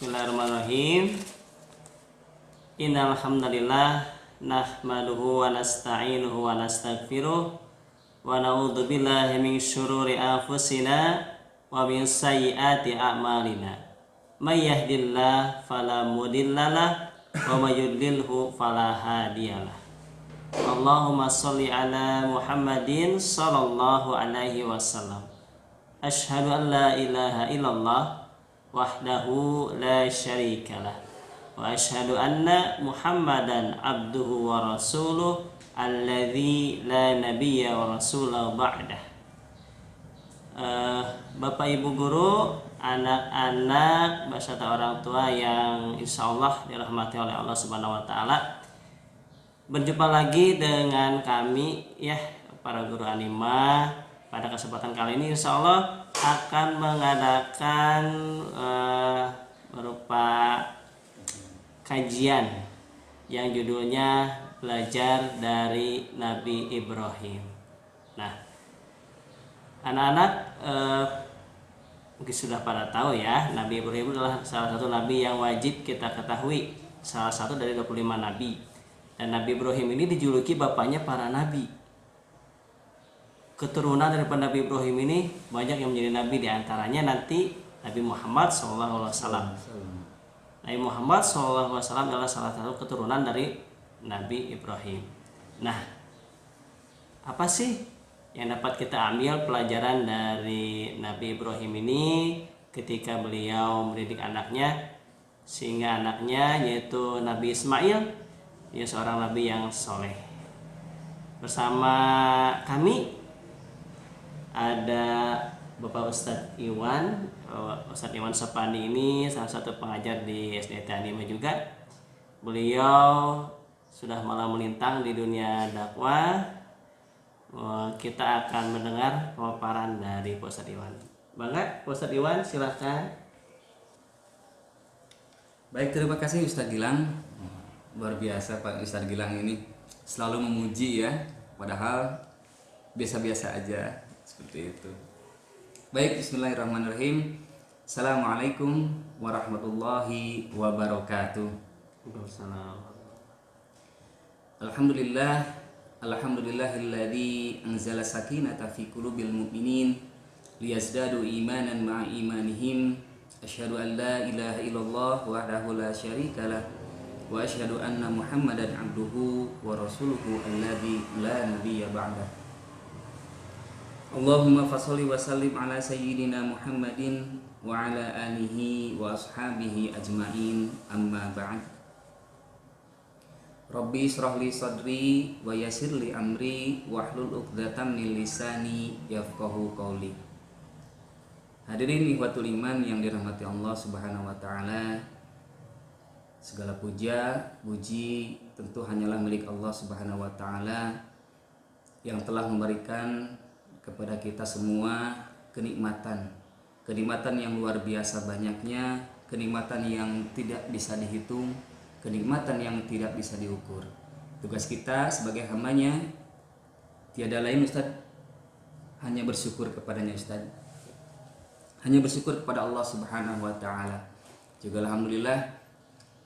Bismillahirrahmanirrahim. Innal hamdalillah nahmaduhu wa nasta'inuhu wa nastaghfiruh wa na'udzu billahi min syururi anfusina wa min sayyiati a'malina. May yahdihillahu fala mudhillalah wa may yudlilhu fala hadiyalah. Allahumma shalli ala Muhammadin sallallahu alaihi wasallam. Asyhadu an la ilaha illallah wahdahu la syarikalah wa asyhadu anna Muhammadan abduhu wa rasuluh alladzi la nabiyya wa rasulahu ba'dah. Bapak Ibu guru, anak-anak beserta orang tua yang insyaallah dirahmati oleh Allah Subhanahu wa taala. Berjumpa lagi dengan kami ya para guru anima. Pada kesempatan kali ini insyaallah akan mengadakan berupa kajian yang judulnya belajar dari Nabi Ibrahim. Nah, anak-anak mungkin sudah pada tahu ya, Nabi Ibrahim adalah salah satu nabi yang wajib kita ketahui, salah satu dari 25 nabi. Dan Nabi Ibrahim ini dijuluki bapaknya para nabi. Keturunan daripada Nabi Ibrahim ini banyak yang menjadi nabi, diantaranya nanti Nabi Muhammad SAW. Nabi Muhammad SAW adalah salah satu keturunan dari Nabi Ibrahim. Nah, apa sih yang dapat kita ambil pelajaran dari Nabi Ibrahim ini ketika beliau mendidik anaknya, sehingga anaknya yaitu Nabi Ismail, dia seorang nabi yang soleh. Bersama kami ada Bapak Ustadz Iwan. Ustadz Iwan Sopandi ini salah satu pengajar di SDT Anima juga. Beliau sudah malah melintang di dunia dakwah. Kita akan mendengar pemaparan dari Pak Ustadz Iwan. Bangga, Pak Ustadz Iwan, silahkan. Baik, terima kasih Ustadz Gilang. Luar biasa Pak Ustadz Gilang ini selalu memuji ya, padahal biasa-biasa aja. Seperti itu. Baik, bismillahirrahmanirrahim. Assalamualaikum warahmatullahi wabarakatuh. Alhamdulillahilladzi anzala sakinata fi qulubil mu'minin liyazdadu imanan ma'a imanihim. Asyhadu an la ilaha illallah wahdahu la syarikalah wa asyhadu anna Muhammadan abduhu wa rasuluhu alladzi la nabiyya ba'dah. Allahumma fasholli wa sallim ala sayyidina Muhammadin wa ala alihi wa ashabihi ajma'in, amma ba'd. Rabbi israh li sadri wa yassir li amri wahlul 'uqdatam min lisani yafqahu qawli. Hadirin ikhwatul iman yang dirahmati Allah Subhanahu wa taala. Segala puji tentu hanyalah milik Allah Subhanahu wa taala yang telah memberikan kepada kita semua kenikmatan yang luar biasa banyaknya, kenikmatan yang tidak bisa dihitung, kenikmatan yang tidak bisa diukur. Tugas kita sebagai hambanya tiada lain Ustaz, hanya bersyukur kepadanya Ustaz, hanya bersyukur kepada Allah Subhanahu wa ta'ala. Juga alhamdulillah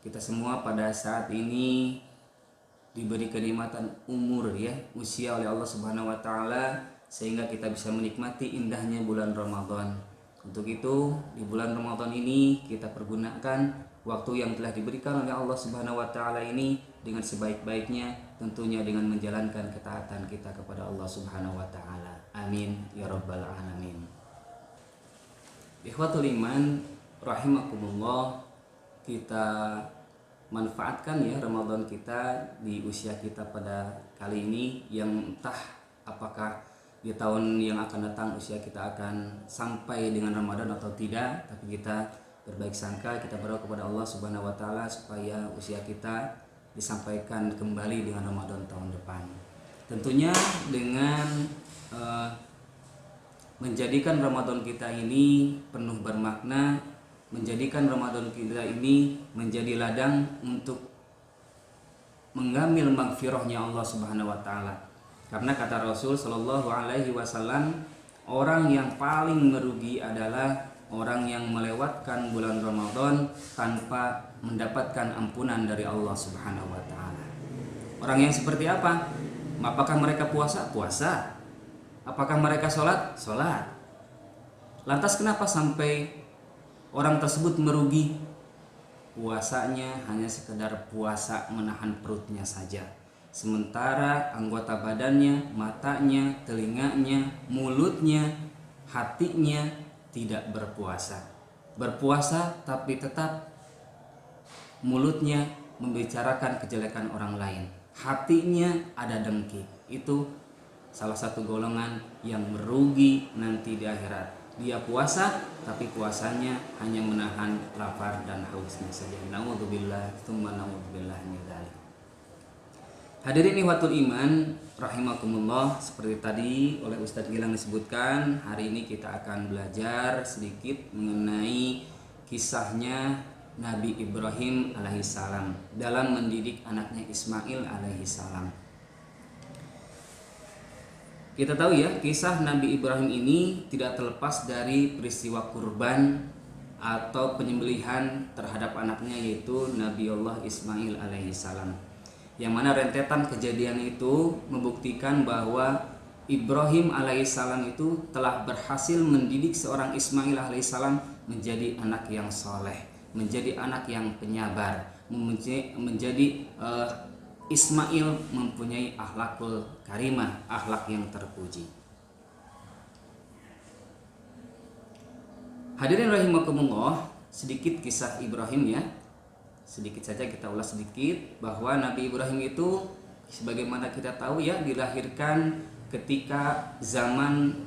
kita semua pada saat ini diberi kenikmatan umur ya, usia oleh Allah Subhanahu wa ta'ala, sehingga kita bisa menikmati indahnya bulan Ramadan. Untuk itu di bulan Ramadan ini kita pergunakan waktu yang telah diberikan oleh Allah Subhanahu wa taala ini dengan sebaik-baiknya, tentunya dengan menjalankan ketaatan kita kepada Allah Subhanahu wa taala. Amin ya rabbal alamin. Ikhwatul iman rahimakumullah, kita manfaatkan ya Ramadan kita di usia kita pada kali ini, yang entah apakah di tahun yang akan datang usia kita akan sampai dengan Ramadan atau tidak, tapi kita berbaik sangka, kita berdoa kepada Allah Subhanahu wa taala supaya usia kita disampaikan kembali dengan Ramadan tahun depan. Tentunya dengan menjadikan Ramadan kita ini penuh bermakna, menjadikan Ramadan kita ini menjadi ladang untuk mengambil maghfirahnya Allah Subhanahu wa taala. Karena kata Rasul Shallallahu alaihi wasallam, orang yang paling merugi adalah orang yang melewatkan bulan Ramadan tanpa mendapatkan ampunan dari Allah Subhanahu wa taala. Orang yang seperti apa? Apakah mereka puasa? Puasa. Apakah mereka sholat? Sholat. Lantas kenapa sampai orang tersebut merugi? Puasanya hanya sekedar puasa menahan perutnya saja. Sementara anggota badannya, matanya, telinganya, mulutnya, hatinya tidak berpuasa. Berpuasa tapi tetap mulutnya membicarakan kejelekan orang lain. Hatinya ada dengki. Itu salah satu golongan yang merugi nanti di akhirat. Dia puasa tapi puasanya hanya menahan lapar dan hausnya saja. Naudzubillah, tsumma naudzubillah min dzalik. Hadirin ikhwatul iman rahimakumullah, seperti tadi oleh Ustadz Gilang disebutkan, hari ini kita akan belajar sedikit mengenai kisahnya Nabi Ibrahim alaihissalam dalam mendidik anaknya Ismail alaihissalam. Kita tahu ya, kisah Nabi Ibrahim ini tidak terlepas dari peristiwa kurban atau penyembelihan terhadap anaknya, yaitu Nabiullah Ismail alaihissalam. Yang mana rentetan kejadian itu membuktikan bahwa Ibrahim alaihissalam itu telah berhasil mendidik seorang Ismail alaihissalam menjadi anak yang soleh, menjadi anak yang penyabar, menjadi Ismail mempunyai akhlakul karimah, akhlak yang terpuji. Hadirin rahimakumullah, sedikit kisah Ibrahim ya. Sedikit saja kita ulas sedikit, bahwa Nabi Ibrahim itu sebagaimana kita tahu ya, dilahirkan ketika zaman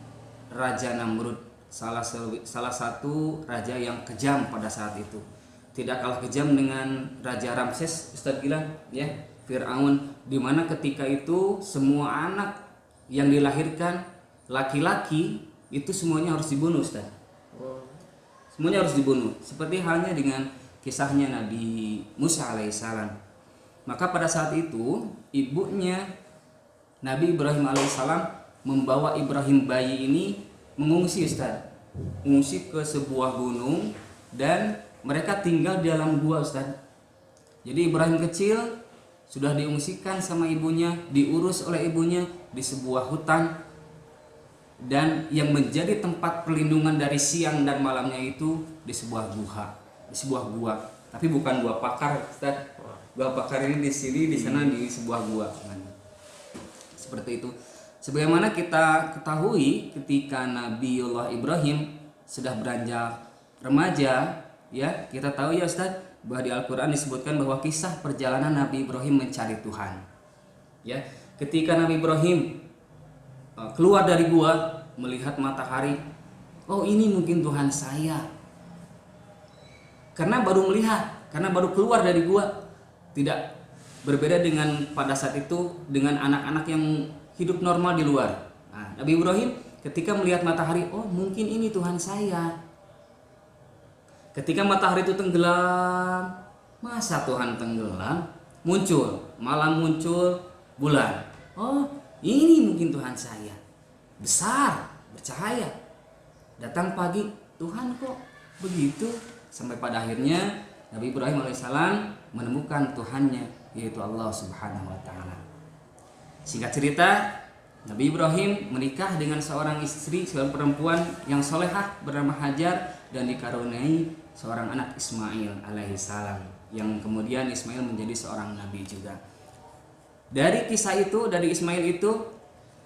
Raja Namrud, salah satu raja yang kejam pada saat itu. Tidak kalah kejam dengan Raja Ramses, Ustadz Gilang ya, Fir'aun, dimana ketika itu semua anak yang dilahirkan laki-laki itu semuanya harus dibunuh, Ustadz. Semuanya harus dibunuh, seperti halnya dengan kisahnya Nabi Musa alaihissalam. Maka pada saat itu ibunya Nabi Ibrahim alaihissalam membawa Ibrahim bayi ini mengungsi, Ustaz. Mengungsi ke sebuah gunung dan mereka tinggal di dalam gua, Ustaz. Jadi Ibrahim kecil sudah diungsikan sama ibunya, diurus oleh ibunya di sebuah hutan, dan yang menjadi tempat perlindungan dari siang dan malamnya itu di sebuah gua, tapi bukan gua pakar, Ustaz. Gua pakar ini di sini, di sana di sebuah gua. Seperti itu. Sebagaimana kita ketahui, ketika Nabiullah Ibrahim sudah beranjak remaja, ya, kita tahu ya Ustaz, bahwa di Al-Qur'an disebutkan bahwa kisah perjalanan Nabi Ibrahim mencari Tuhan. Ya, ketika Nabi Ibrahim keluar dari gua, melihat matahari, oh ini mungkin Tuhan saya. Karena baru melihat, karena baru keluar dari gua. Tidak berbeda dengan pada saat itu dengan anak-anak yang hidup normal di luar. Nah, Nabi Ibrahim ketika melihat matahari, oh mungkin ini Tuhan saya. Ketika matahari itu tenggelam, masa Tuhan tenggelam? Malam muncul bulan. Oh, ini mungkin Tuhan saya. Besar, bercahaya. Datang pagi, Tuhan kok begitu? Sampai pada akhirnya Nabi Ibrahim alaihissalam menemukan Tuhannya, yaitu Allah Subhanahu wa taala. Singkat cerita, Nabi Ibrahim menikah dengan seorang istri, seorang perempuan yang solehah bernama Hajar, dan dikaruniai seorang anak Ismail alaihissalam, yang kemudian Ismail menjadi seorang nabi juga. Dari kisah itu, dari Ismail itu,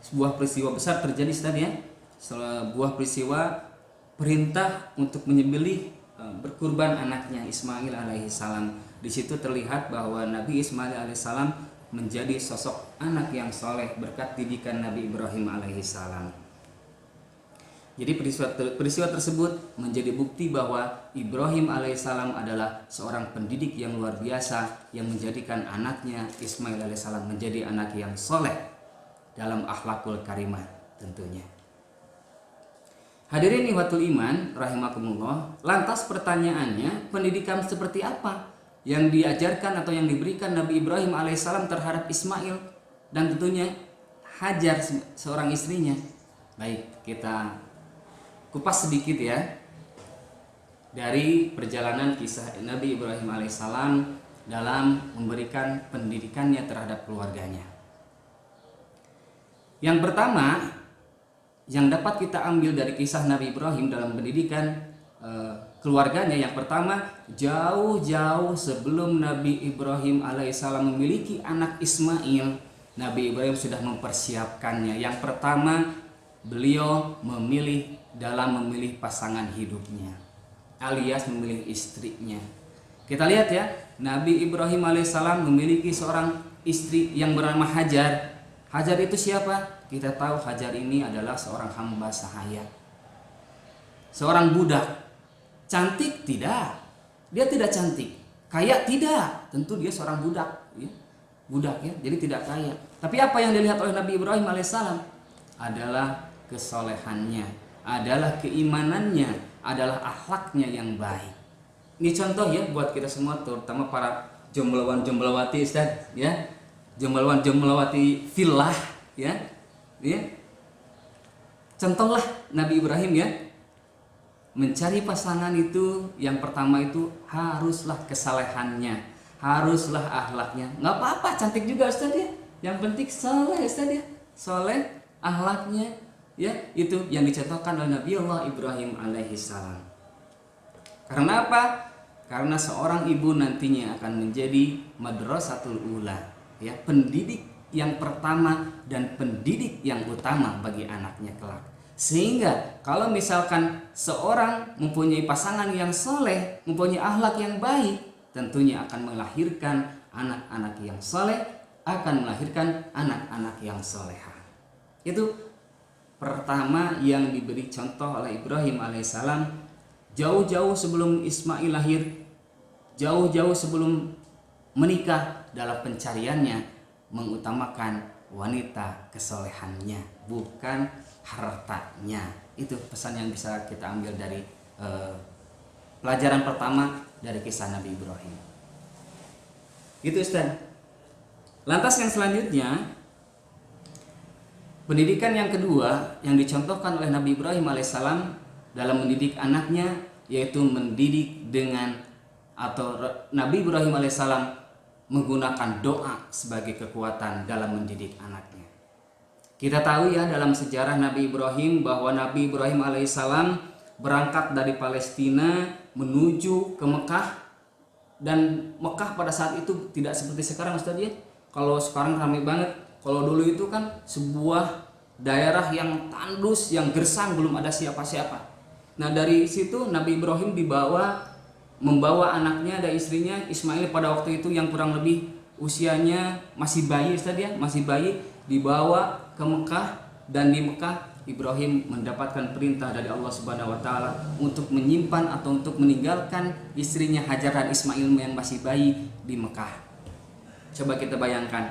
sebuah peristiwa besar terjadi, Ustaz ya. Sebuah peristiwa perintah untuk menyembelih, berkurban anaknya Ismail alaihissalam. Di situ terlihat bahwa Nabi Ismail alaihissalam menjadi sosok anak yang soleh berkat didikan Nabi Ibrahim alaihissalam. Jadi peristiwa tersebut menjadi bukti bahwa Ibrahim alaihissalam adalah seorang pendidik yang luar biasa, yang menjadikan anaknya Ismail alaihissalam menjadi anak yang soleh dalam akhlakul karimah tentunya. Hadirin ikhwatul iman rahimakumullah, lantas pertanyaannya, pendidikan seperti apa yang diajarkan atau yang diberikan Nabi Ibrahim alaihissalam terhadap Ismail dan tentunya Hajar seorang istrinya? Baik, kita kupas sedikit ya. dari perjalanan kisah Nabi Ibrahim alaihissalam dalam memberikan pendidikannya terhadap keluarganya. Yang pertama yang dapat kita ambil dari kisah Nabi Ibrahim dalam pendidikan keluarganya, yang pertama, jauh-jauh sebelum Nabi Ibrahim alaihissalam memiliki anak Ismail, Nabi Ibrahim sudah mempersiapkannya. Yang pertama, beliau dalam memilih pasangan hidupnya, alias memilih istrinya. Kita lihat ya, Nabi Ibrahim alaihissalam memiliki seorang istri yang bernama Hajar. Hajar itu siapa? Kita tahu Hajar ini adalah seorang hamba sahaya, seorang budak. Cantik? Tidak, dia tidak cantik. Kaya? Tidak, tentu dia seorang budak ya. Budak ya, jadi tidak kaya. Tapi apa yang dilihat oleh Nabi Ibrahim alaihissalam adalah kesolehannya, adalah keimanannya, adalah akhlaknya yang baik. Ini contoh ya buat kita semua, terutama para jomblowan-jomblowati, Ustaz ya. Jomblowan-jomblowati fillah ya. Contohlah Nabi Ibrahim ya. Mencari pasangan itu yang pertama itu haruslah kesalehannya, haruslah akhlaknya. Nggak apa-apa cantik juga Ustaz ya, yang penting soleh Ustaz ya, soleh akhlaknya ya. Itu yang dicontohkan oleh Nabi Allah Ibrahim alaihissalam. Karena apa? Karena seorang ibu nantinya akan menjadi madrasatul ula ya, pendidik yang pertama dan pendidik yang utama bagi anaknya kelak. Sehingga kalau misalkan seorang mempunyai pasangan yang soleh, mempunyai akhlak yang baik, tentunya akan melahirkan anak-anak yang soleh, akan melahirkan anak-anak yang soleha. Itu pertama yang diberi contoh oleh Ibrahim alaihissalam jauh-jauh sebelum Ismail lahir, jauh-jauh sebelum menikah, dalam pencariannya mengutamakan wanita kesolehannya, bukan hartanya. Itu pesan yang bisa kita ambil dari pelajaran pertama dari kisah Nabi Ibrahim. Gitu Ustaz. Lantas yang selanjutnya, pendidikan yang kedua yang dicontohkan oleh Nabi Ibrahim alaihissalam dalam mendidik anaknya, yaitu mendidik dengan, atau Nabi Ibrahim alaihissalam menggunakan doa sebagai kekuatan dalam mendidik anaknya. Kita tahu ya dalam sejarah Nabi Ibrahim bahwa Nabi Ibrahim alaihissalam berangkat dari Palestina menuju ke Mekah, dan Mekah pada saat itu tidak seperti sekarang Ustaz ya. Kalau sekarang ramai banget, kalau dulu itu kan sebuah daerah yang tandus, yang gersang, belum ada siapa-siapa. Nah dari situ Nabi Ibrahim membawa anaknya dan istrinya Ismail pada waktu itu yang kurang lebih usianya masih bayi Ustaz ya, masih bayi, dibawa ke Mekah. Dan di Mekah Ibrahim mendapatkan perintah dari Allah Subhanahu wa taala untuk menyimpan atau untuk meninggalkan istrinya Hajar dan Ismail yang masih bayi di Mekah. Coba kita bayangkan,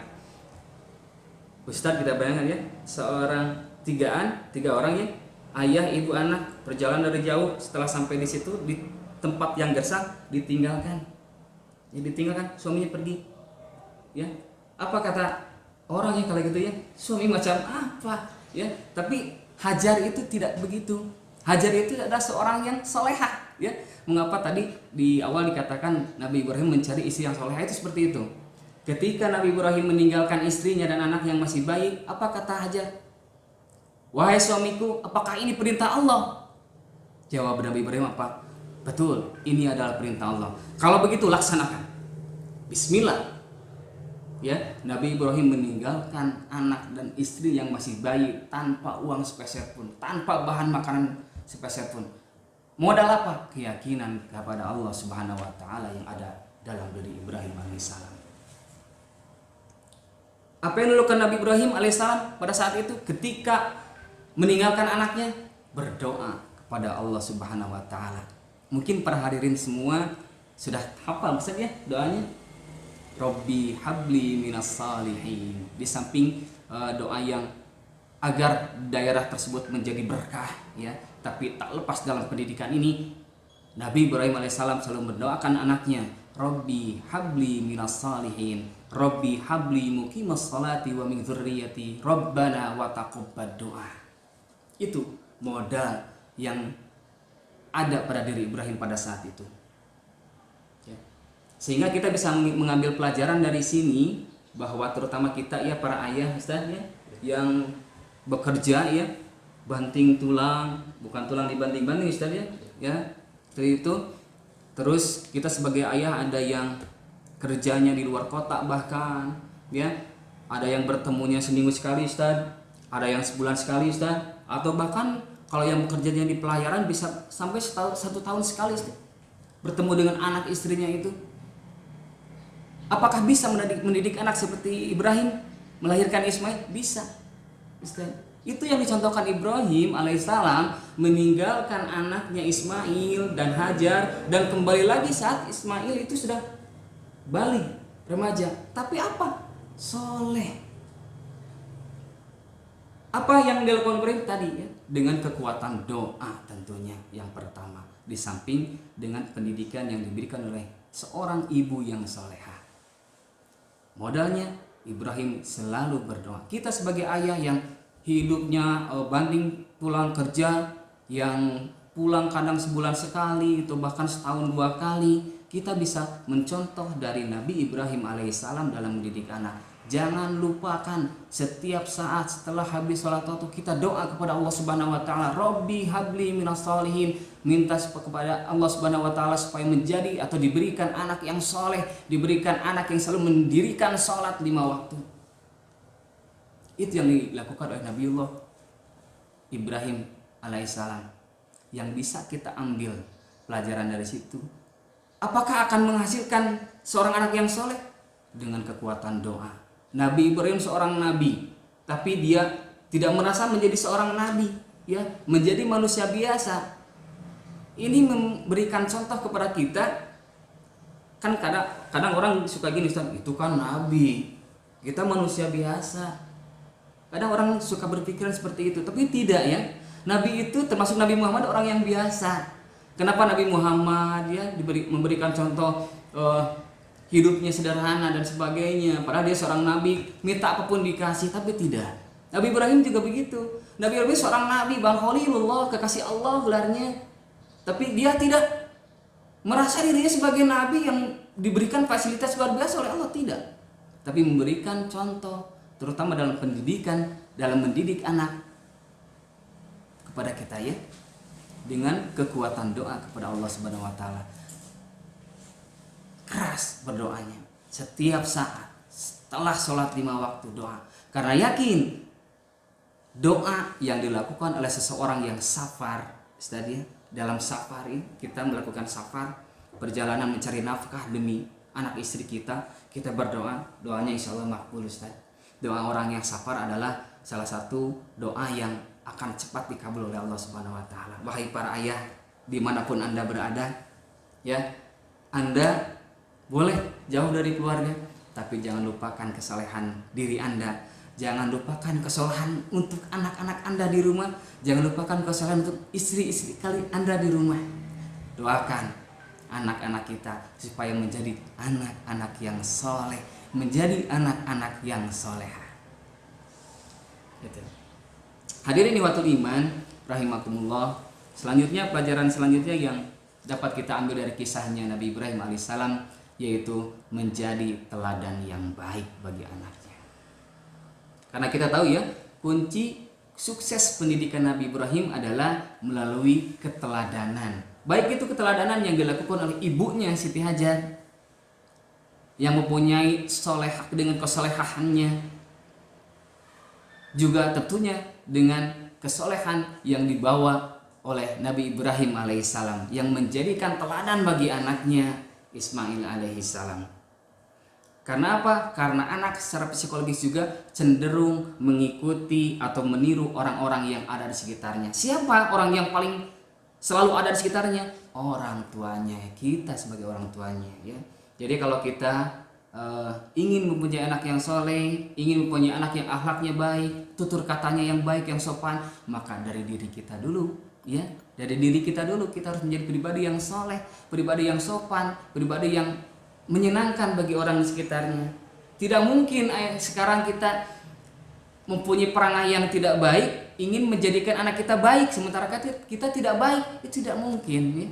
Ustaz, kita bayangkan ya, tiga orang ya, ayah, ibu, anak, perjalanan dari jauh, setelah sampai di situ di tempat yang gersang ditinggalkan. Ya, ditinggalkan, suaminya pergi. Ya, apa kata orang yang kalau gitu ya, suami macam apa? Ya, tapi Hajar itu tidak begitu. Hajar itu adalah seorang yang solehah. Ya, mengapa tadi di awal dikatakan Nabi Ibrahim mencari istri yang solehah itu seperti itu. Ketika Nabi Ibrahim meninggalkan istrinya dan anak yang masih bayi, apa kata Hajar? Wahai suamiku, apakah ini perintah Allah? Jawab Nabi Ibrahim apa? Betul, ini adalah perintah Allah. Kalau begitu laksanakan. Bismillah. Ya, Nabi Ibrahim meninggalkan anak dan istri yang masih bayi tanpa uang sepeser pun, tanpa bahan makanan sepeser pun. Modal apa? Keyakinan kepada Allah Subhanahu wa taala yang ada dalam diri Ibrahim alaihissalam. Apa yang dilakukan Nabi Ibrahim alaihissalam pada saat itu ketika meninggalkan anaknya? Berdoa kepada Allah Subhanahu wa taala. Mungkin para hadirin semua sudah hafal maksudnya doanya. Robbi habli minas salihin. Di samping doa yang agar daerah tersebut menjadi berkah ya, tapi tak lepas dalam pendidikan ini Nabi Ibrahim alaihissalam selalu mendoakan anaknya, Robbi habli minas salihin, Robbi habli muqimas salati wa min dzurriyyati, Rabbana wa taqabbal doa. Itu modal yang ada pada diri Ibrahim pada saat itu. Ya. Sehingga kita bisa mengambil pelajaran dari sini bahwa terutama kita ya para ayah Ustaz ya yang bekerja ya banting tulang, bukan tulang dibanting-banting Ustaz ya. Ya. Seperti itu. Terus kita sebagai ayah ada yang kerjanya di luar kota bahkan ya. Ada yang bertemunya seminggu sekali Ustaz, ada yang sebulan sekali Ustaz, atau bahkan kalau yang bekerjanya di pelayaran bisa sampai 1 tahun sekali Ustaz, bertemu dengan anak istrinya itu. Apakah bisa mendidik anak seperti Ibrahim melahirkan Ismail? Bisa Ustaz. Itu yang dicontohkan Ibrahim alaihissalam, meninggalkan anaknya Ismail dan Hajar dan kembali lagi saat Ismail itu sudah balik remaja. Tapi apa? Soleh. Apa yang dilakukan Ibrahim tadi ya? Dengan kekuatan doa tentunya yang pertama, di samping dengan pendidikan yang diberikan oleh seorang ibu yang soleha. Modalnya Ibrahim selalu berdoa. Kita sebagai ayah yang hidupnya banting tulang kerja, yang pulang kadang sebulan sekali atau bahkan setahun 2 kali, kita bisa mencontoh dari Nabi Ibrahim alaihissalam dalam mendidik anak. Jangan lupakan setiap saat setelah habis sholat waktu kita doa kepada Allah Subhanahu wa taala, Robbi habli minas sholihin, minta kepada Allah Subhanahu wa taala supaya menjadi atau diberikan anak yang soleh, diberikan anak yang selalu mendirikan sholat 5 waktu. Itu yang dilakukan oleh Nabiullah Ibrahim alaihissalam, yang bisa kita ambil pelajaran dari situ. Apakah akan menghasilkan seorang anak yang soleh? Dengan kekuatan doa. Nabi Ibrahim seorang nabi, tapi dia tidak merasa menjadi seorang nabi, ya, menjadi manusia biasa. Ini memberikan contoh kepada kita. Kan kadang orang suka gini, Ustaz, itu kan nabi, kita manusia biasa. Kadang orang suka berpikiran seperti itu, tapi tidak ya. Nabi itu termasuk Nabi Muhammad orang yang biasa. Kenapa Nabi Muhammad ya memberikan contoh hidupnya sederhana dan sebagainya, padahal dia seorang nabi, minta apapun dikasih, tapi tidak. Nabi Ibrahim juga begitu. Nabi Ibrahim seorang nabi, Bang Khalilullah, kekasih Allah gelarnya, tapi dia tidak merasa dirinya sebagai nabi yang diberikan fasilitas luar biasa oleh Allah, tidak. Tapi memberikan contoh, terutama dalam pendidikan, dalam mendidik anak kepada kita ya, dengan kekuatan doa kepada Allah Subhanahu wa taala. Keras berdoanya setiap saat setelah sholat 5 waktu doa, karena yakin doa yang dilakukan oleh seseorang yang safar tadi, dalam safar ini kita melakukan safar, perjalanan mencari nafkah demi anak istri kita berdoa, doanya insya Allah makbul Ustaz. Doa orang yang safar adalah salah satu doa yang akan cepat dikabul oleh Allah Subhanahu wa taala. Wahai para ayah dimanapun Anda berada ya, Anda boleh jauh dari keluarga, tapi jangan lupakan kesalehan diri Anda. Jangan lupakan kesalehan untuk anak-anak Anda di rumah. Jangan lupakan kesalehan untuk istri-istri kali Anda di rumah. Doakan anak-anak kita supaya menjadi anak-anak yang soleh, menjadi anak-anak yang soleha. Gitu. Hadirin ikhwatul iman rahimakumullah. Selanjutnya, pelajaran selanjutnya yang dapat kita ambil dari kisahnya Nabi Ibrahim alaihissalam, yaitu menjadi teladan yang baik bagi anaknya. Karena kita tahu ya, kunci sukses pendidikan Nabi Ibrahim adalah melalui keteladanan. Baik itu keteladanan yang dilakukan oleh ibunya Siti Hajar, yang mempunyai soleh dengan kesolehannya, juga tentunya dengan kesolehan yang dibawa oleh Nabi Ibrahim alaihissalam, yang menjadikan teladan bagi anaknya Ismail alaihissalam. Karena apa? Karena anak secara psikologis juga cenderung mengikuti atau meniru orang-orang yang ada di sekitarnya. Siapa orang yang paling selalu ada di sekitarnya? Orang tuanya. Kita sebagai orang tuanya ya. Jadi kalau kita ingin mempunyai anak yang soleh, ingin mempunyai anak yang akhlaknya baik, tutur katanya yang baik, yang sopan, maka dari diri kita dulu ya. Dari diri kita dulu kita harus menjadi pribadi yang soleh, pribadi yang sopan, pribadi yang menyenangkan bagi orang di sekitarnya. Tidak mungkin sekarang kita mempunyai perangai yang tidak baik, ingin menjadikan anak kita baik sementara kita tidak baik, itu tidak mungkin ya.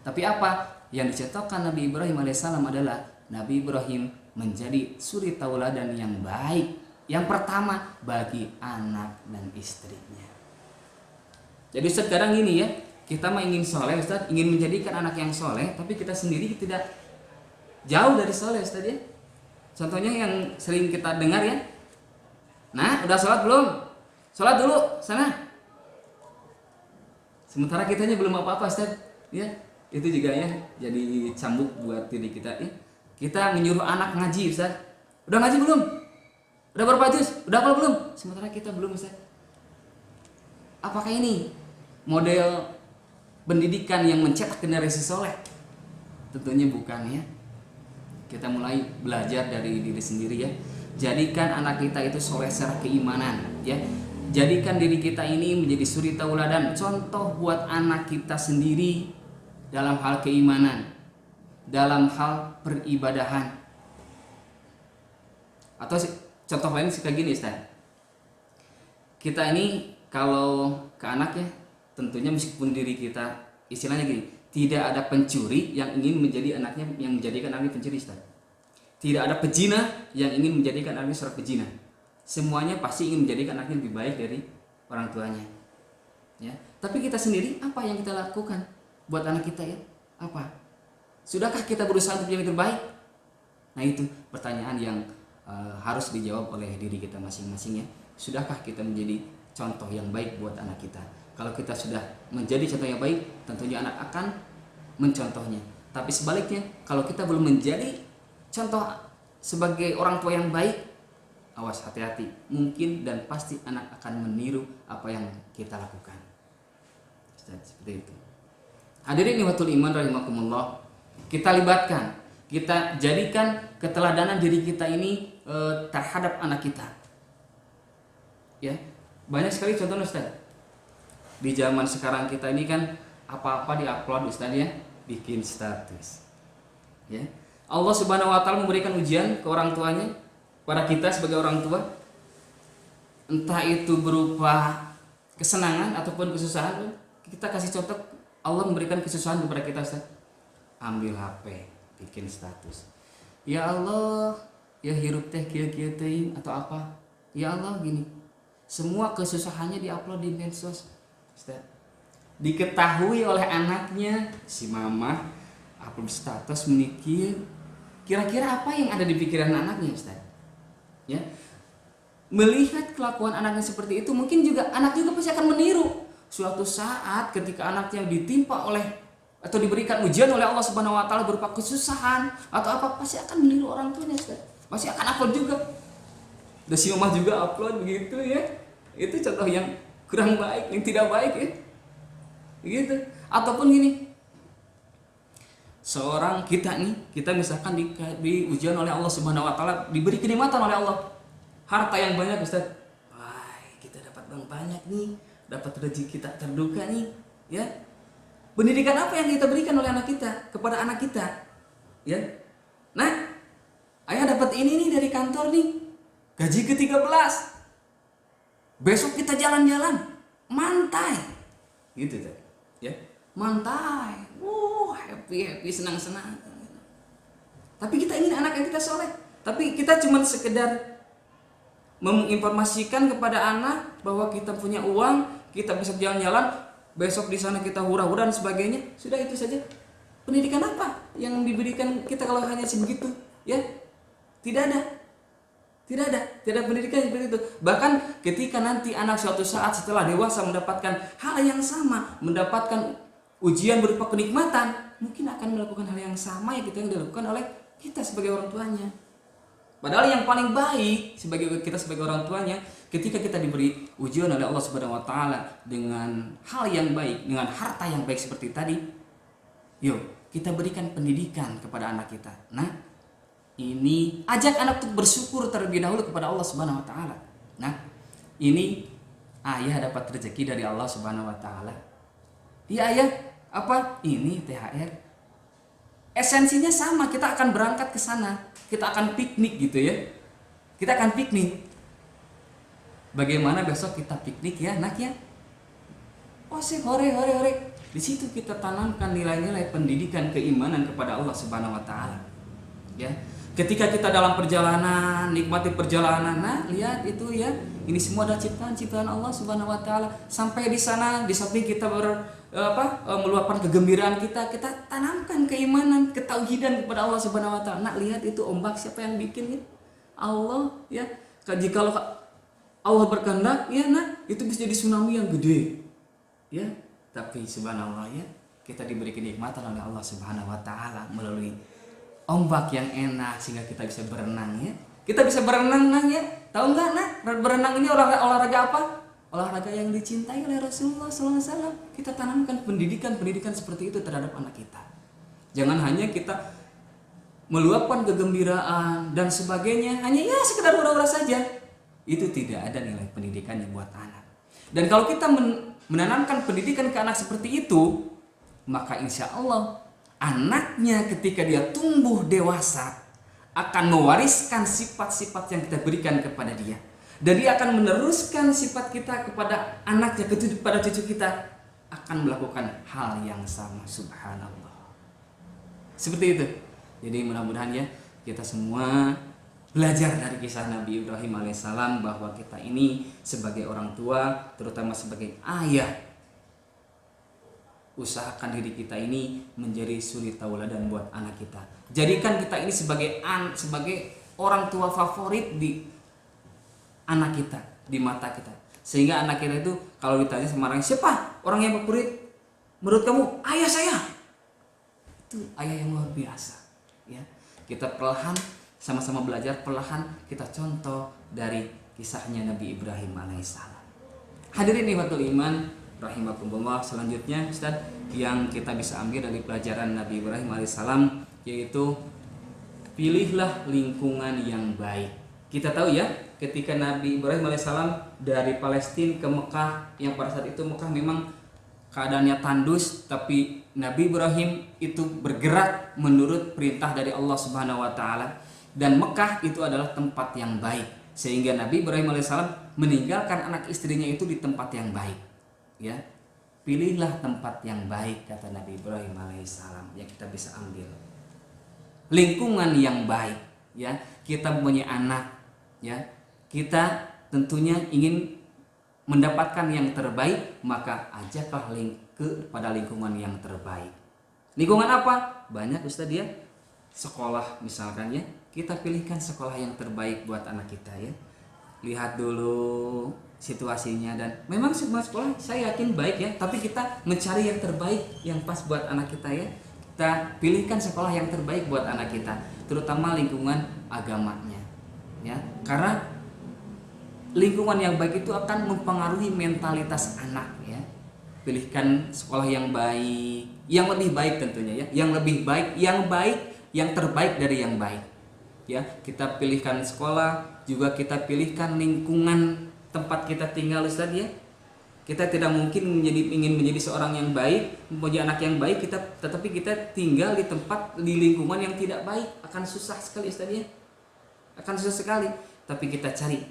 Tapi apa yang dicontohkan Nabi Ibrahim alaihissalam adalah Nabi Ibrahim menjadi suri tauladan yang baik, yang pertama bagi anak dan istrinya. Jadi sekarang gini ya, kita mah ingin soleh Ustaz, ingin menjadikan anak yang soleh, tapi kita sendiri tidak jauh dari soleh Ustaz ya. Contohnya yang sering kita dengar ya, nah udah sholat belum? Sholat dulu sana. Sementara kitanya belum apa-apa Ustaz ya. Itu juga ya jadi cambuk buat diri kita ya. Kita menyuruh anak ngaji Ustaz, udah ngaji belum? Udah berapa juz? Udah apa belum? Sementara kita belum Ustaz. Apakah ini model pendidikan yang mencetak generasi soleh? Tentunya bukan ya. Kita mulai belajar dari diri sendiri ya. Jadikan anak kita itu soleh secara keimanan ya. Jadikan diri kita ini menjadi suri tauladan, contoh buat anak kita sendiri dalam hal keimanan, dalam hal peribadahan. Atau contoh lain kayak gini Ustaz. Kita ini kalau ke anak ya, tentunya meskipun diri kita istilahnya gini, tidak ada pencuri yang ingin menjadi anaknya yang menjadikan anaknya pencuri Ustaz. Tidak ada pezina yang ingin menjadikan anaknya seorang pezina. Semuanya pasti ingin menjadikan anaknya lebih baik dari orang tuanya. Ya. Tapi kita sendiri apa yang kita lakukan buat anak kita ya? Apa? Sudahkah kita berusaha untuk menjadi terbaik? Nah itu pertanyaan yang harus dijawab oleh diri kita masing-masing ya. Sudahkah kita menjadi contoh yang baik buat anak kita? Kalau kita sudah menjadi contoh yang baik, tentunya anak akan mencontohnya. Tapi sebaliknya, kalau kita belum menjadi contoh sebagai orang tua yang baik, awas hati-hati. Mungkin dan pasti anak akan meniru apa yang kita lakukan. Seperti itu. Hadirin ikhwatul iman rahimakumullah. Kita libatkan, kita jadikan keteladanan diri kita ini terhadap anak kita. Ya, banyak sekali contoh Ustaz. Di zaman sekarang kita ini kan apa-apa diupload Ustaz ya, bikin status. Ya. Allah Subhanahu wa taala memberikan ujian ke orang tuanya, pada kita sebagai orang tua. Entah itu berupa kesenangan ataupun kesusahan, kita kasih contoh Allah memberikan kesusahan kepada kita Ustaz. Ambil HP, bikin status. Ya Allah, ya hirup teh kieu-kieu teuing atau apa? Ya Allah gini. Semua kesusahannya diupload di medsos. Ustaz. Diketahui oleh anaknya, si mama upload status menikir. Kira-kira apa yang ada di pikiran anaknya, Ustaz? Ya. Melihat kelakuan anaknya seperti itu, mungkin juga anak juga pasti akan meniru. Suatu saat ketika anaknya ditimpa oleh atau diberikan ujian oleh Allah Subhanahu wa taala berupa kesusahan atau apa, pasti akan meniru orang tuanya, Ustaz. Pasti akan upload juga. Dan si mama juga upload begitu ya. Itu contoh yang kurang baik, yang tidak baik ya. Begitu. Ataupun gini. Seorang kita nih, kita misalkan di ujian oleh Allah Subhanahu wa taala, diberi kenikmatan oleh Allah. Harta yang banyak, Ustaz. Wah, kita dapat bank banyak nih, dapat rezeki kita terduga nih, ya. Pendidikan apa yang kita berikan oleh anak kita kepada anak kita? Ya. Nah, ayah dapat ini nih dari kantor nih. Gaji ke-13. Besok kita jalan-jalan, mantai. Gitu tuh. Ya. Mantai. Happy, senang-senang. Tapi kita ingin anak yang kita soleh. Tapi kita cuma sekedar menginformasikan kepada anak bahwa kita punya uang, kita bisa jalan-jalan, besok di sana kita hura-hura dan sebagainya. Sudah itu saja. Pendidikan apa yang diberikan kita kalau hanya sebegitu? Ya, tidak ada pendidikan seperti itu. Bahkan ketika nanti anak suatu saat setelah dewasa mendapatkan hal yang sama, mendapatkan ujian berupa kenikmatan, mungkin akan melakukan hal yang sama yang dilakukan oleh kita sebagai orang tuanya. Padahal yang paling baik sebagai kita sebagai orang tuanya, ketika kita diberi ujian oleh Allah Subhanahu wa taala dengan hal yang baik, dengan harta yang baik seperti tadi, yuk kita berikan pendidikan kepada anak kita. Nah, ini ajak anak untuk bersyukur terlebih dahulu kepada Allah Subhanahu wa taala. Nah, ini ayah dapat rezeki dari Allah Subhanahu wa taala. Iya ayah, apa? Ini THR. Esensinya sama, kita akan berangkat ke sana. Kita akan piknik gitu ya. Kita akan piknik. Bagaimana besok kita piknik ya nak ya? Oh sih hore. Di situ kita tanamkan nilai-nilai pendidikan keimanan kepada Allah Subhanahu wa taala. Ya. Ketika kita dalam perjalanan, nikmati perjalanan, nah lihat itu ya, ini semua adalah ciptaan Allah Subhanahu wa taala. Sampai di sana, di samping kita meluapkan kegembiraan kita tanamkan keimanan, ketauhidan kepada Allah Subhanahu wa taala. Nah, lihat itu ombak siapa yang bikin ya? Allah ya. Jika Allah berkehendak ya, nah itu bisa jadi tsunami yang gede. Ya, tapi subhanallah ya, kita diberi kenikmatan oleh Allah Subhanahu wa taala melalui ombak yang enak sehingga kita bisa berenang ya. Kita bisa berenang nah ya. Tahu enggak nah, berenang ini olahraga apa? Olahraga yang dicintai oleh Rasulullah SAW. Kita tanamkan pendidikan seperti itu terhadap anak kita. Jangan hanya kita meluapkan kegembiraan dan sebagainya hanya ya sekedar hura-hura saja. Itu tidak ada nilai pendidikannya buat anak. Dan kalau kita menanamkan pendidikan ke anak seperti itu, maka insya Allah anaknya ketika dia tumbuh dewasa akan mewariskan sifat-sifat yang kita berikan kepada dia, dan dia akan meneruskan sifat kita kepada anaknya, kepada cucu kita, akan melakukan hal yang sama. Subhanallah. Seperti itu. Jadi mudah-mudahan ya kita semua belajar dari kisah Nabi Ibrahim alaihissalam bahwa kita ini sebagai orang tua, terutama sebagai ayah, usahakan diri kita ini menjadi suri tauladan buat anak kita. Jadikan kita ini sebagai orang tua favorit di anak kita, di mata kita. Sehingga anak kita itu kalau ditanya sama orang, siapa orang yang favorit menurut kamu? Ayah saya. Itu ayah yang luar biasa. Ya, kita perlahan sama-sama belajar, perlahan kita contoh dari kisahnya Nabi Ibrahim alaihissalam. Hadirin ikhwatul iman rahimakumullah, selanjutnya Ustaz yang kita bisa ambil dari pelajaran Nabi Ibrahim alaihissalam yaitu pilihlah lingkungan yang baik. Kita tahu ya, ketika Nabi Ibrahim alaihissalam dari Palestina ke Mekah, yang pada saat itu Mekah memang keadaannya tandus, tapi Nabi Ibrahim itu bergerak menurut perintah dari Allah Subhanahu wa taala. Dan Mekah itu adalah tempat yang baik, sehingga Nabi Ibrahim alaihissalam meninggalkan anak istrinya itu di tempat yang baik. Ya, pilihlah tempat yang baik, kata Nabi Ibrahim alaihissalam, yang kita bisa ambil lingkungan yang baik. Ya, kita mempunyai anak, ya, kita tentunya ingin mendapatkan yang terbaik, maka ajaklah kepada lingkungan yang terbaik. Lingkungan apa? Banyak Ustaz ya. Sekolah misalkan ya, kita pilihkan sekolah yang terbaik buat anak kita ya. Lihat dulu situasinya, dan memang semua sekolah saya yakin baik ya, tapi kita mencari yang terbaik yang pas buat anak kita ya. Kita pilihkan sekolah yang terbaik buat anak kita, terutama lingkungan agamanya ya. Karena lingkungan yang baik itu akan mempengaruhi mentalitas anak ya. Pilihkan sekolah yang baik, yang lebih baik tentunya ya, yang lebih baik, yang terbaik dari yang baik. Ya, kita pilihkan sekolah, juga kita pilihkan lingkungan tempat kita tinggal Ustaz ya. Kita tidak mungkin ingin menjadi seorang yang baik, mempunyai anak yang baik, tetapi kita tinggal di lingkungan yang tidak baik, akan susah sekali Ustaz ya. Akan susah sekali. Tapi kita cari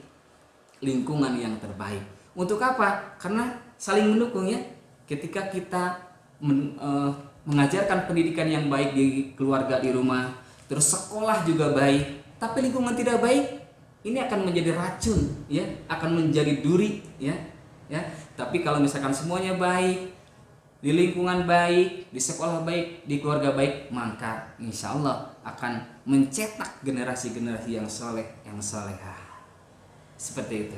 lingkungan yang terbaik. Untuk apa? Karena saling mendukung ya. Ketika kita mengajarkan pendidikan yang baik di keluarga, di rumah, terus sekolah juga baik, tapi lingkungan tidak baik, ini akan menjadi racun ya, akan menjadi duri ya. Tapi kalau misalkan semuanya baik, di lingkungan baik, di sekolah baik, di keluarga baik, maka insya Allah akan mencetak generasi-generasi yang soleh, yang solehah. Seperti itu.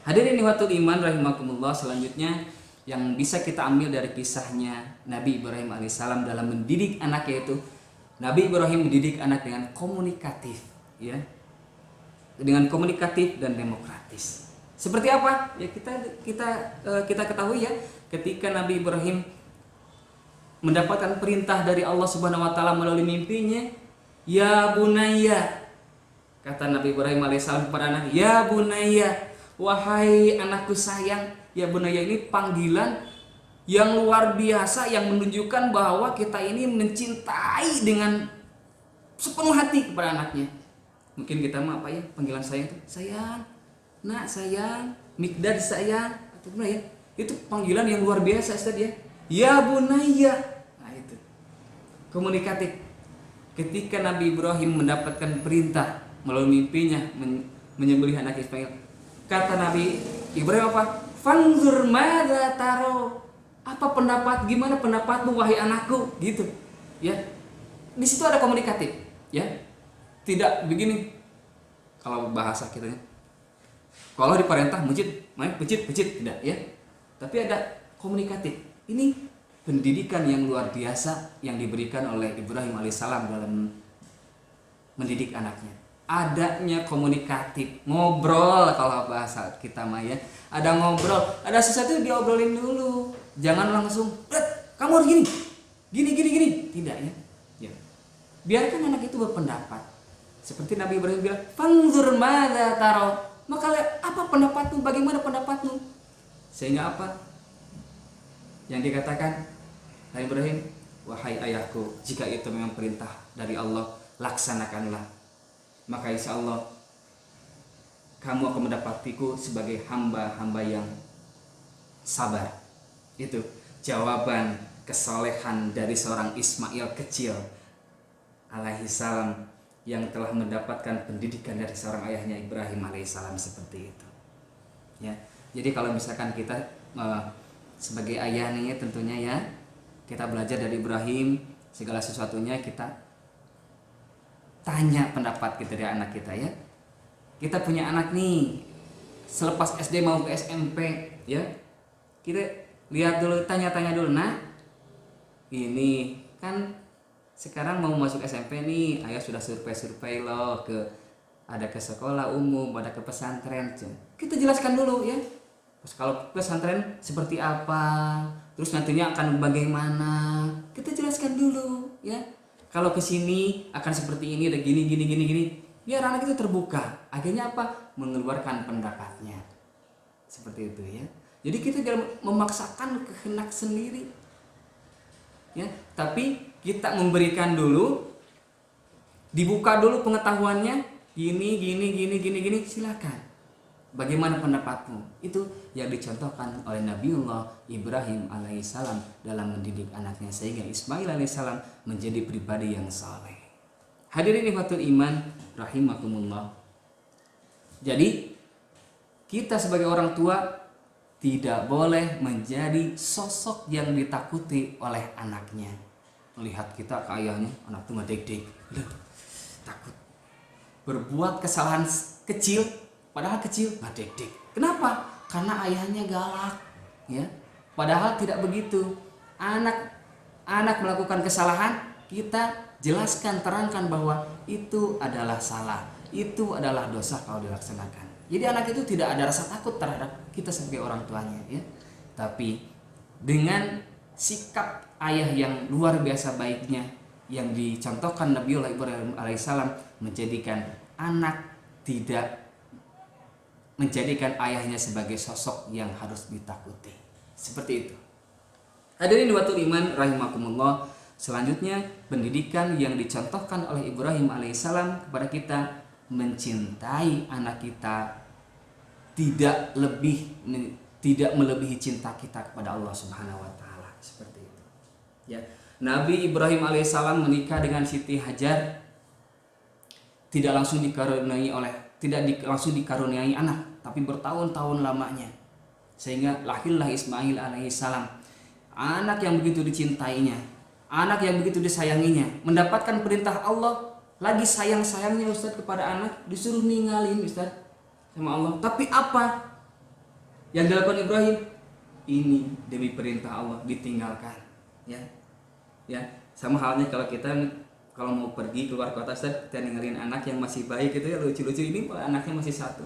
Hadirin ikhwatul iman rahimakumullah, selanjutnya yang bisa kita ambil dari kisahnya Nabi Ibrahim alaihissalam dalam mendidik anak, yaitu Nabi Ibrahim mendidik anak dengan komunikatif ya, dengan komunikatif dan demokratis. Seperti apa? Ya kita ketahui ya, ketika Nabi Ibrahim mendapatkan perintah dari Allah Subhanahu wa taala melalui mimpinya, ya bunayya, kata Nabi Ibrahim alaihissalam kepada anak, ya bunayya, wahai anakku sayang. Ya bunayya ini panggilan yang luar biasa, yang menunjukkan bahwa kita ini mencintai dengan sepenuh hati kepada anaknya. Mungkin kita apa ya, panggilan sayang itu sayang, nak sayang, Mikdad sayang, atau gimana ya? Itu panggilan yang luar biasa Ustaz ya. Ya bunayya. Nah itu komunikatif. Ketika Nabi Ibrahim mendapatkan perintah melalui mimpinya menyembelih anak Ismail, kata Nabi Ibrahim apa? Fanzur madza taro. Apa pendapat, gimana pendapatmu wahai anakku? Gitu. Ya. Di situ ada komunikatif, ya. Tidak begini kalau bahasa kita ya. Kalau diperintah masjid, main masjid tidak ya. Tapi ada komunikatif. Ini pendidikan yang luar biasa yang diberikan oleh Ibrahim alaihissalam dalam mendidik anaknya. Adanya komunikatif, ngobrol kalau bahasa kita mah ya. Ada ngobrol, ada sesuatu diobrolin dulu. Jangan langsung, kamu harus gini. Tidak ya. Ya. Biarkan anak itu berpendapat. Seperti Nabi Ibrahim bilang, "Fanzur madza taro." Maka apa pendapatmu? Bagaimana pendapatmu? Sehingga apa? Yang dikatakan Nabi Ibrahim, wahai ayahku, jika itu memang perintah dari Allah, laksanakanlah. Maka insya Allah kamu akan mendapatiku sebagai hamba-hamba yang sabar. Itu jawaban kesolehan dari seorang Ismail kecil alaihissalam yang telah mendapatkan pendidikan dari seorang ayahnya Ibrahim alaihissalam seperti itu. Ya, jadi kalau misalkan kita sebagai ayah nih tentunya ya, kita belajar dari Ibrahim, segala sesuatunya kita tanya pendapat kita dari anak kita ya. Kita punya anak nih, selepas SD mau ke SMP ya, kita lihat dulu, tanya-tanya dulu, nah ini kan sekarang mau masuk SMP nih, ayah sudah survei loh ada ke sekolah umum, ada ke pesantren. Kita jelaskan dulu ya. Terus kalau pesantren seperti apa, terus nantinya akan bagaimana, kita jelaskan dulu ya. Kalau ke sini akan seperti ini, ada gini. Biar anak itu terbuka. Akhirnya apa? Mengeluarkan pendapatnya. Seperti itu ya. Jadi kita jangan memaksakan kehendak sendiri. Ya, tapi kita memberikan dulu, dibuka dulu pengetahuannya, gini, silakan. Bagaimana pendapatmu? Itu yang dicontohkan oleh Nabiullah Ibrahim alaihissalam dalam mendidik anaknya sehingga Ismail alaihissalam menjadi pribadi yang saleh. Hadirin ikhwatul iman rahimakumullah. Jadi kita sebagai orang tua tidak boleh menjadi sosok yang ditakuti oleh anaknya. Melihat kita ke ayahnya, anak itu ngedek-dek, takut. Berbuat kesalahan kecil, padahal kecil, ngedek-dek. Kenapa? Karena ayahnya galak, ya. Padahal tidak begitu. Anak melakukan kesalahan, kita jelaskan, terangkan bahwa itu adalah salah, itu adalah dosa kalau dilaksanakan. Jadi anak itu tidak ada rasa takut terhadap kita sebagai orang tuanya, ya. Tapi dengan sikap ayah yang luar biasa baiknya yang dicontohkan Nabiullah Ibrahim alaihissalam, menjadikan anak tidak menjadikan ayahnya sebagai sosok yang harus ditakuti. Seperti itu. Hadirin watul iman rahimakumullah. Selanjutnya pendidikan yang dicontohkan oleh Ibrahim alaihissalam kepada kita, mencintai anak kita tidak melebihi cinta kita kepada Allah Subhanahu wa taala. Seperti itu. Ya. Nabi Ibrahim alaihissalam menikah dengan Siti Hajar tidak langsung dikaruniai anak, tapi bertahun-tahun lamanya. Sehingga lahirlah Ismail alaihissalam, anak yang begitu dicintainya, anak yang begitu disayanginya, mendapatkan perintah Allah, lagi sayang-sayangnya Ustaz kepada anak, disuruh ninggalin Ustaz sama Allah. Tapi apa yang dilakukan Ibrahim? Ini demi perintah Allah ditinggalkan. Ya, sama halnya kalau mau pergi keluar kota, Ustaz, kita ninggalin anak yang masih baik gitu ya, lucu-lucu, ini anaknya masih satu,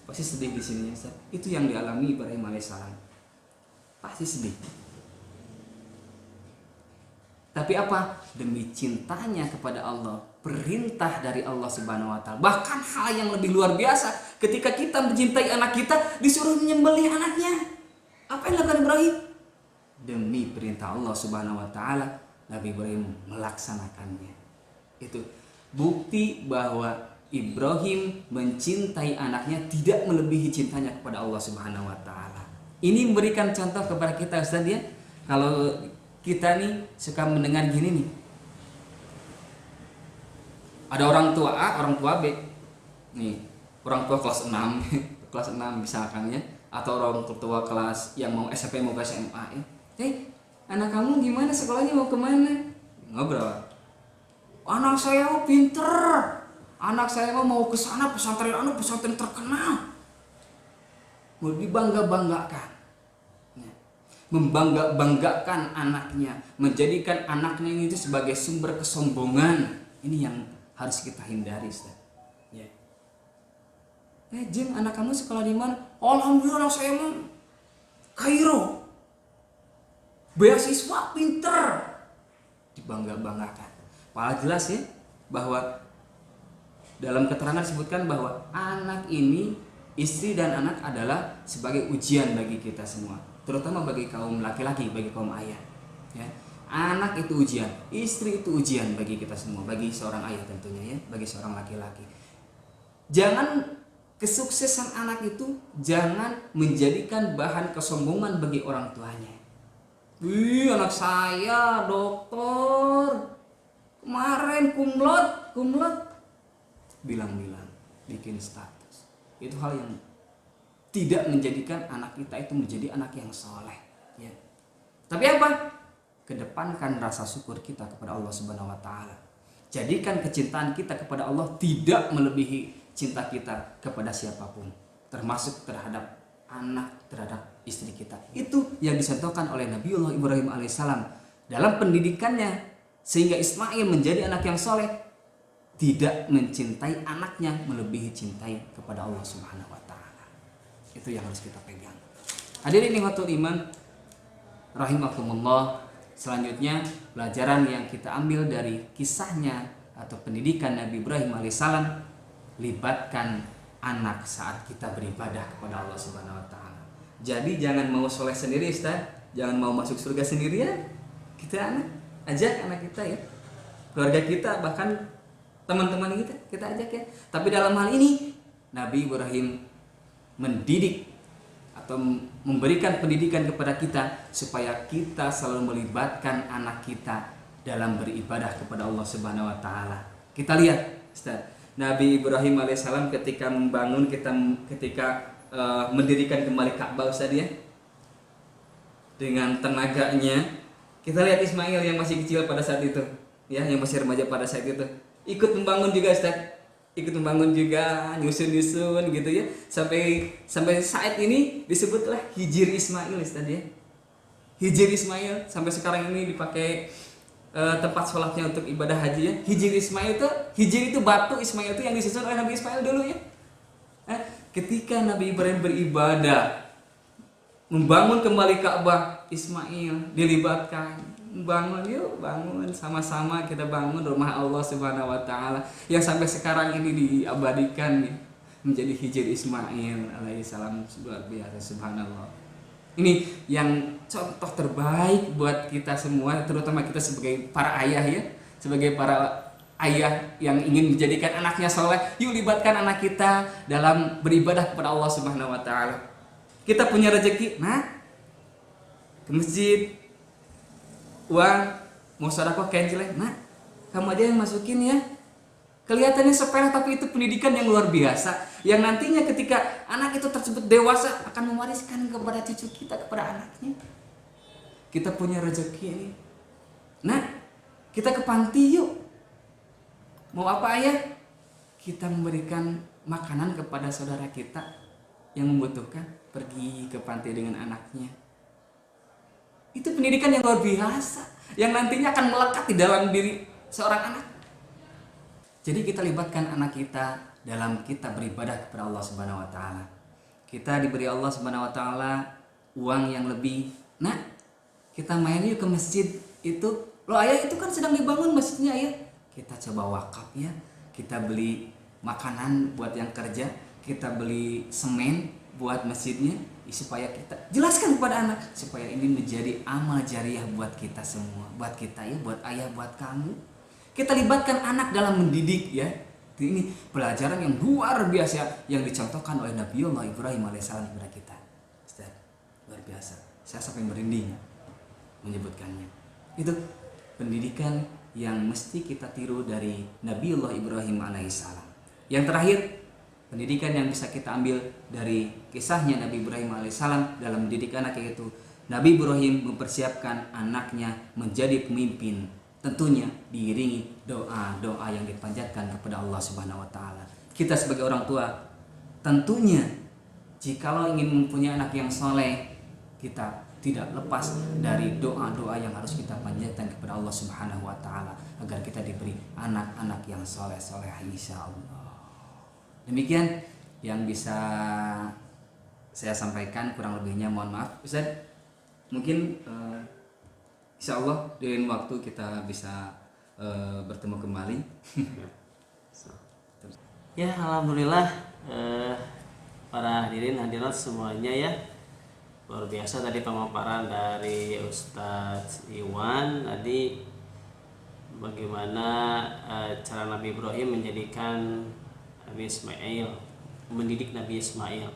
pasti sedih di sini, Ustaz. Itu yang dialami Ibrahim alaihissalam, pasti sedih. Tapi apa? Demi cintanya kepada Allah, perintah dari Allah Subhanahu wa taala. Bahkan hal yang lebih luar biasa, ketika kita mencintai anak kita, disuruh menyembelih anaknya. Apa yang dilakukan Ibrahim? Demi perintah Allah Subhanahu wa taala, Nabi Ibrahim melaksanakannya. Itu bukti bahwa Ibrahim mencintai anaknya tidak melebihi cintanya kepada Allah Subhanahu wa taala. Ini memberikan contoh kepada kita Ustaz ya. Kalau kita nih suka mendengar gini nih. Ada orang tua A, orang tua B. Nih, orang tua kelas 6, kelas 6 misalkan ya, atau orang tua kelas yang mau SMP mau ke SMA ya. Anak kamu gimana sekolahnya, mau kemana? Ngobrol. Anak saya mau pinter. Anak saya mau ke sana pesantren terkenal. Mau dibangga-banggakan. Membangga-banggakan anaknya, menjadikan anaknya itu sebagai sumber kesombongan. Ini yang harus kita hindari, Ustaz. Ya. Jim, anak kamu sekolah di mana? Alhamdulillah saya mau Kairo. Beasiswa, pinter. Dibangga-banggakan. Padahal jelas ya bahwa dalam keterangan disebutkan bahwa anak ini, istri dan anak adalah sebagai ujian bagi kita semua, terutama bagi kaum laki-laki, bagi kaum ayah. Ya. Anak itu ujian, istri itu ujian bagi kita semua, bagi seorang ayah tentunya ya, bagi seorang laki-laki. Jangan kesuksesan anak itu jangan menjadikan bahan kesombongan bagi orang tuanya. Anak saya dokter, kemarin kumlot, bilang-bilang, bikin status. Itu hal yang tidak menjadikan anak kita itu menjadi anak yang soleh. Ya. Tapi apa? Kedepankan rasa syukur kita kepada Allah Subhanahu wa taala. Jadikan kecintaan kita kepada Allah tidak melebihi cinta kita kepada siapapun, termasuk terhadap anak, terhadap istri kita. Itu yang dicontohkan oleh Nabiullah Ibrahim alaihissalam dalam pendidikannya, sehingga Ismail menjadi anak yang soleh, tidak mencintai anaknya melebihi cintai kepada Allah Subhanahu wa taala. Itu yang harus kita pegang. Hadirin nikmatul iman rahimakumullah. Selanjutnya pelajaran yang kita ambil dari kisahnya atau pendidikan Nabi Ibrahim alaihissalam, libatkan anak saat kita beribadah kepada Allah Subhanahu wa taala. Jadi jangan mau soleh sendiri, Ustaz. Jangan mau masuk surga sendirian. Kita ajak anak kita ya, keluarga kita, bahkan teman-teman kita ajak ya. Tapi dalam hal ini Nabi Ibrahim mendidik atau memberikan pendidikan kepada kita supaya kita selalu melibatkan anak kita dalam beribadah kepada Allah Subhanahu wa taala. Kita lihat, Ustaz, Nabi Ibrahim alaihissalam ketika membangun, mendirikan kembali Ka'bah, Ustaz ya, dengan tenaganya. Kita lihat Ismail yang masih kecil pada saat itu, ya, yang masih remaja pada saat itu, ikut membangun juga, Ustaz. Ikut membangun juga, nyusun gitu ya. Sampai saat ini disebutlah Hijir Ismail, Ustaz ya. Hijir Ismail sampai sekarang ini dipakai tempat sholatnya untuk ibadah haji ya. Hijir itu batu Ismail itu yang disusun oleh Nabi Ismail dulu ya. Ketika Nabi Ibrahim beribadah, membangun kembali Ka'bah, Ismail dilibatkan. Bangun sama-sama kita bangun rumah Allah Subhanahu wa taala yang sampai sekarang ini diabadikan nih, menjadi Hijir Ismail alaihissalam. Luar biasa, subhanallah. Ini yang contoh terbaik buat kita semua, terutama kita sebagai para ayah ya, sebagai para ayah yang ingin menjadikan anaknya soleh. Yuk libatkan anak kita dalam beribadah kepada Allah Subhanahu wa taala. Kita punya rezeki, ke masjid, uang mau sedekah kenceleh, kamu aja yang masukin ya. Kelihatannya sepele tapi itu pendidikan yang luar biasa, yang nantinya ketika anak itu tersebut dewasa akan mewariskan kepada cucu kita, kepada anaknya. Kita punya rezeki ini, kita ke panti yuk. Mau apa ayah? Kita memberikan makanan kepada saudara kita yang membutuhkan, pergi ke panti dengan anaknya. Itu pendidikan yang luar biasa, yang nantinya akan melekat di dalam diri seorang anak. Jadi kita libatkan anak kita dalam kita beribadah kepada Allah Subhanahu wa taala. Kita diberi Allah Subhanahu wa taala uang yang lebih. Kita main yuk ke masjid itu. Loh ayah, itu kan sedang dibangun masjidnya ayah. Kita coba wakaf ya. Kita beli makanan buat yang kerja, kita beli semen buat masjidnya, supaya kita jelaskan kepada anak supaya ini menjadi amal jariah buat kita semua, buat kita ya, buat ayah, buat kamu. Kita libatkan anak dalam mendidik ya. Ini pelajaran yang luar biasa yang dicontohkan oleh Nabiullah Ibrahim alaihissalam kepada kita. Ustaz, luar biasa. Saya sampai merinding menyebutkannya. Itu pendidikan yang mesti kita tiru dari Nabiullah Ibrahim alaihissalam. Yang terakhir, pendidikan yang bisa kita ambil dari kisahnya Nabi Ibrahim alaihissalam dalam mendidik anak, yaitu Nabi Ibrahim mempersiapkan anaknya menjadi pemimpin, tentunya diiringi doa-doa yang dipanjatkan kepada Allah Subhanahu wa taala. Kita sebagai orang tua tentunya jikalau ingin mempunyai anak yang soleh, kita tidak lepas dari doa-doa yang harus kita panjatkan kepada Allah Subhanahu wa taala agar kita diberi anak-anak yang soleh-soleh insyaallah. Demikian yang bisa saya sampaikan, kurang lebihnya mohon maaf. Ustaz, mungkin insya Allah di lain waktu kita bisa bertemu kembali. Ya, alhamdulillah para hadirin hadirat semuanya ya. Luar biasa tadi pemaparan dari Ustadz Iwan tadi bagaimana cara Nabi Ibrahim menjadikan Nabi Ismail, mendidik Nabi Ismail.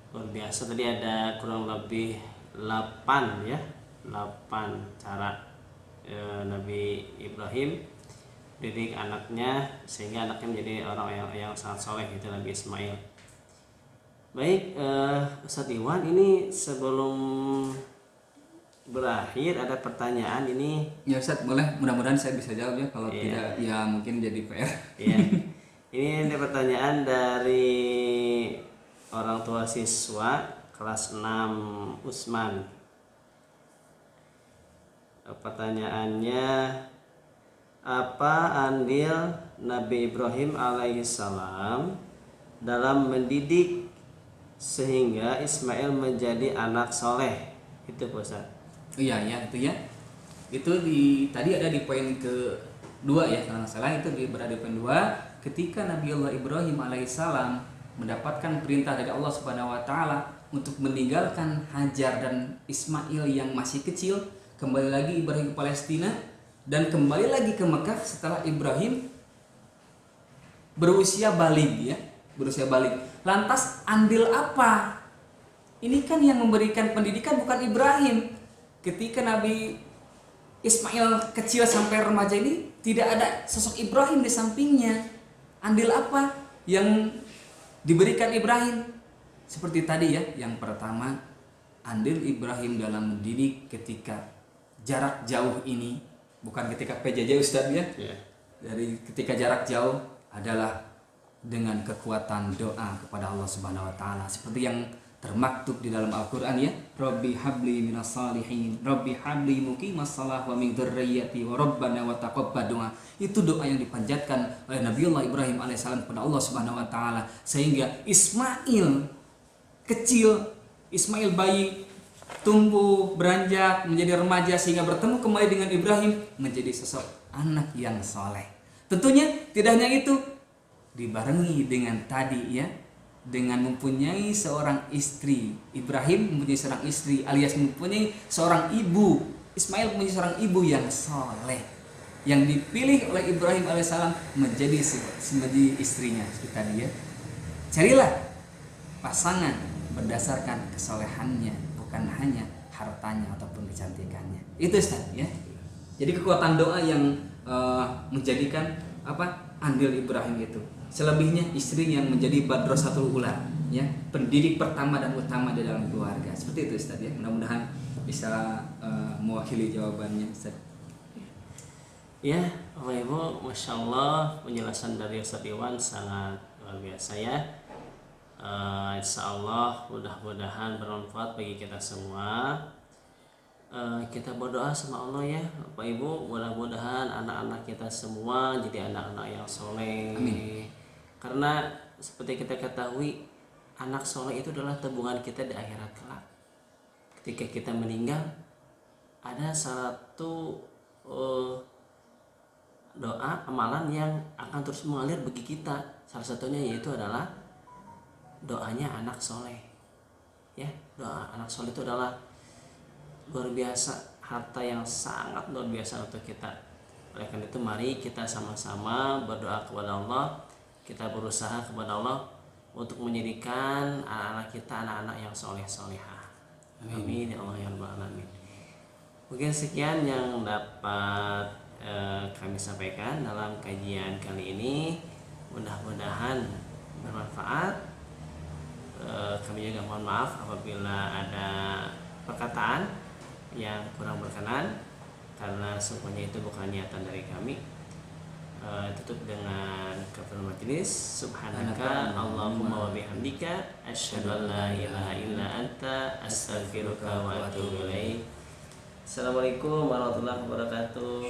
Luar biasa tadi ada kurang lebih 8 cara Nabi Ibrahim didik anaknya sehingga anaknya menjadi orang yang sangat soleh, itu Nabi Ismail. Baik, Ustadz Iwan, ini sebelum berakhir ada pertanyaan ini. Ya Ustadz, boleh, mudah-mudahan saya bisa jawab ya, kalau tidak ya mungkin jadi PR. Iya. Ini ada pertanyaan dari orang tua siswa kelas 6 Usman. Pertanyaannya, apa andil Nabi Ibrahim alaihissalam dalam mendidik sehingga Ismail menjadi anak soleh? Itu Ustaz. Iya ya, itu ya. Itu tadi ada di poin kedua ya, kalau nggak salah itu berada di poin 2, ketika Nabiullah Ibrahim alaihissalam mendapatkan perintah dari Allah Subhanahu wa taala untuk meninggalkan Hajar dan Ismail yang masih kecil, kembali lagi Ibrahim ke Palestina dan kembali lagi ke Mekah setelah Ibrahim berusia balik. Lantas andil apa? Ini kan yang memberikan pendidikan bukan Ibrahim. Ketika Nabi Ismail kecil sampai remaja ini tidak ada sosok Ibrahim di sampingnya. Andil apa yang diberikan Ibrahim? Seperti tadi ya, yang pertama, andil Ibrahim dalam mendidik ketika jarak jauh ini, bukan ketika PJJ Ustadz ya. Dari ketika jarak jauh adalah dengan kekuatan doa kepada Allah Subhanahu wa taala, seperti yang termaktub di dalam Al-Qur'an ya, Rabbi habli minas salihin, Rabbi habli muqimas shalah wa min dzurriyyati wa rabbana wa taqabbal du'a. Itu doa yang dipanjatkan oleh Nabiullah Ibrahim alaihissalam kepada Allah Subhanahu wa taala, sehingga Ismail kecil, Ismail bayi, tumbuh beranjak menjadi remaja sehingga bertemu kembali dengan Ibrahim, menjadi sosok anak yang soleh. Tentunya tidak hanya itu, dibarengi dengan tadi ya, dengan mempunyai seorang istri. Ibrahim mempunyai seorang istri alias mempunyai seorang ibu. Ismail mempunyai seorang ibu yang soleh, yang dipilih oleh Ibrahim alaihissalam menjadi istrinya. Seperti tadi ya, carilah pasangan berdasarkan kesolehannya, bukan hanya hartanya ataupun kecantikannya. Itu Ustaz ya. Jadi kekuatan doa yang menjadikan andil Ibrahim itu. Selebihnya istri yang menjadi badrosatul ula ya, pendidik pertama dan utama di dalam keluarga. Seperti itu Ustaz ya. Mudah-mudahan bisa mewakili jawabannya Ustaz. Ya, Bapak Ibu, Masya Allah penjelasan dari Ustaz Iwan sangat luar biasa ya. Insya Allah mudah-mudahan bermanfaat bagi kita semua. Kita berdoa sama Allah ya Bapak Ibu, mudah-mudahan anak-anak kita semua jadi anak-anak yang soleh. Amin. Karena seperti kita ketahui, anak soleh itu adalah tabungan kita di akhirat kelak. Ketika kita meninggal, ada satu doa amalan yang akan terus mengalir bagi kita. Salah satunya yaitu adalah doanya anak soleh. Ya, doa anak soleh itu adalah luar biasa, harta yang sangat luar biasa untuk kita. Oleh karena itu mari kita sama-sama berdoa kepada Allah, kita berusaha kepada Allah untuk menjadikan anak-anak kita anak-anak yang soleh-solehah. Amin ya Allah ya Rabbal alamin. Mungkin sekian yang dapat kami sampaikan dalam kajian kali ini. Mudah-mudahan bermanfaat. Kami juga mohon maaf apabila ada perkataan yang kurang berkenan, karena semuanya itu bukan niatan dari kami. Tutup dengan kafaratul majelis. Subhanaka Allahumma wa bihamdika asyhadu an la ilaha illa anta astaghfiruka wa atubu ilaik. Assalamualaikum warahmatullahi wabarakatuh.